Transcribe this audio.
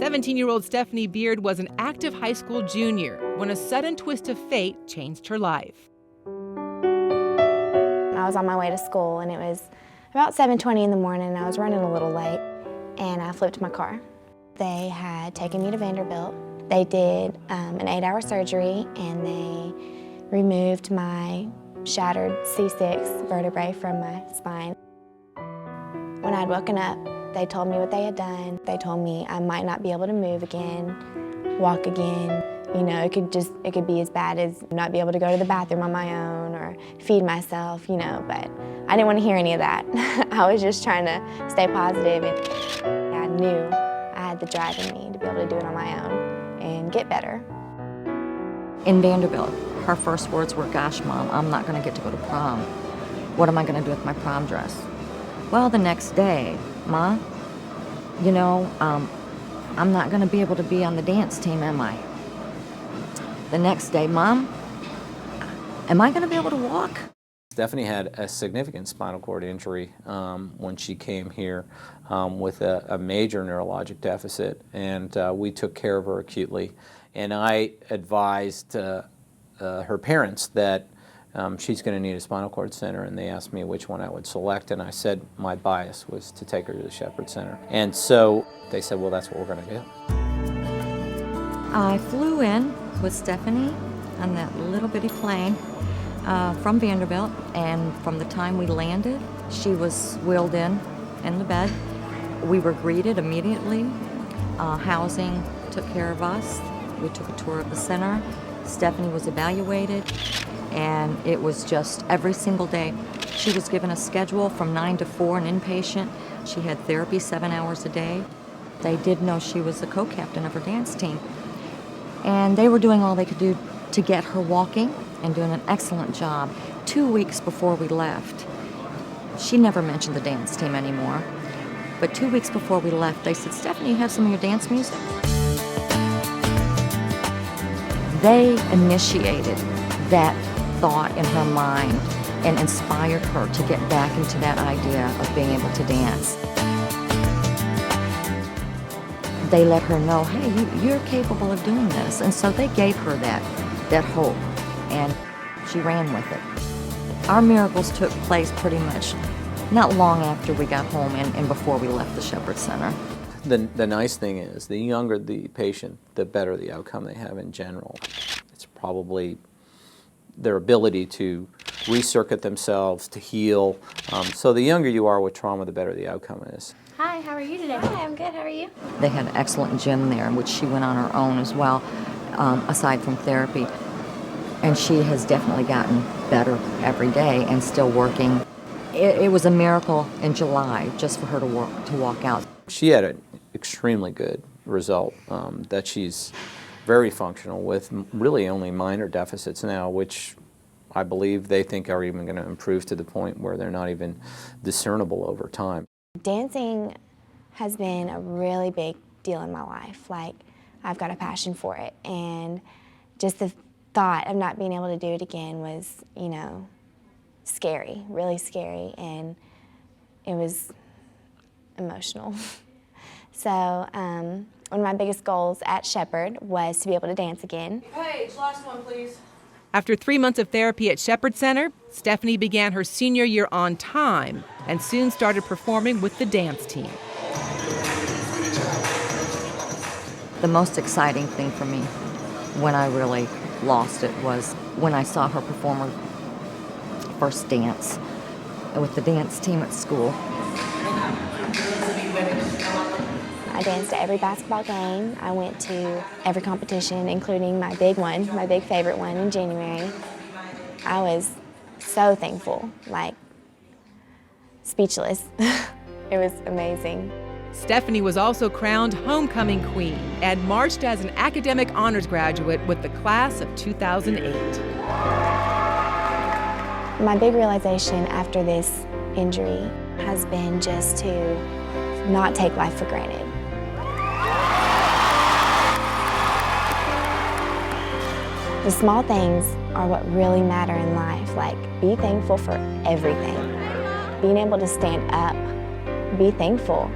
17-year-old Stephanie Beard was an active high school junior when a sudden twist of fate changed her life. I was on my way to school, and it was about 7:20 in the morning, and I was running a little late, and I flipped my car. They had taken me to Vanderbilt. They did an 8-hour surgery, and they removed my shattered C6 vertebrae from my spine. When I'd woken up, they told me what they had done. They told me I might not be able to move again, walk again. You know, it could be as bad as not be able to go to the bathroom on my own or feed myself, you know, but I didn't want to hear any of that. I was just trying to stay positive, and I knew I had the drive in me to be able to do it on my own and get better. In Vanderbilt, her first words were, "Gosh, Mom, I'm not going to get to go to prom. What am I going to do with my prom dress?" Well, the next day, "Ma, you know, I'm not going to be able to be on the dance team, am I?" The next day, "Mom, am I going to be able to walk?" Stephanie had a significant spinal cord injury when she came here with a major neurologic deficit, and we took care of her acutely. And I advised her parents that she's going to need a spinal cord center, and they asked me which one I would select, and I said my bias was to take her to the Shepherd Center. And so they said, well, that's what we're going to do. I flew in with Stephanie on that little bitty plane from Vanderbilt, and from the time we landed, she was wheeled in the bed. We were greeted immediately. Housing took care of us. We took a tour of the center. Stephanie was evaluated, and it was just every single day. She was given a schedule from 9 to 4, an inpatient. She had therapy 7 hours a day. They did know she was the co-captain of her dance team, and they were doing all they could do to get her walking and doing an excellent job. 2 weeks before we left, she never mentioned the dance team anymore, but 2 weeks before we left, they said, "Stephanie, you have some of your dance music?" They initiated that thought in her mind and inspired her to get back into that idea of being able to dance. They let her know, hey, you're capable of doing this. And so they gave her that hope, and she ran with it. Our miracles took place pretty much not long after we got home and before we left the Shepherd Center. The nice thing is, the younger the patient, the better the outcome they have in general. It's probably their ability to recircuit themselves, to heal. So the younger you are with trauma, the better the outcome is. Hi, how are you today? Hi, I'm good, how are you? They had an excellent gym there, in which she went on her own as well, aside from therapy. And she has definitely gotten better every day and still working. It was a miracle in July just for her to walk out. She had an extremely good result, that she's very functional with really only minor deficits now, which I believe they think are even going to improve to the point where they're not even discernible over time. Dancing has been a really big deal in my life. Like, I've got a passion for it, and just the thought of not being able to do it again was, you know, scary, really scary, and it was emotional. So one of my biggest goals at Shepherd was to be able to dance again. Paige, last one, please. After 3 months of therapy at Shepherd Center, Stephanie began her senior year on time and soon started performing with the dance team. The most exciting thing for me when I really lost it was when I saw her perform her first dance with the dance team at school. I danced at every basketball game. I went to every competition, including my big one, my big favorite one in January. I was so thankful, like speechless. It was amazing. Stephanie was also crowned homecoming queen and marched as an academic honors graduate with the class of 2008. My big realization after this injury has been just to not take life for granted. The small things are what really matter in life, like be thankful for everything. Being able to stand up, be thankful.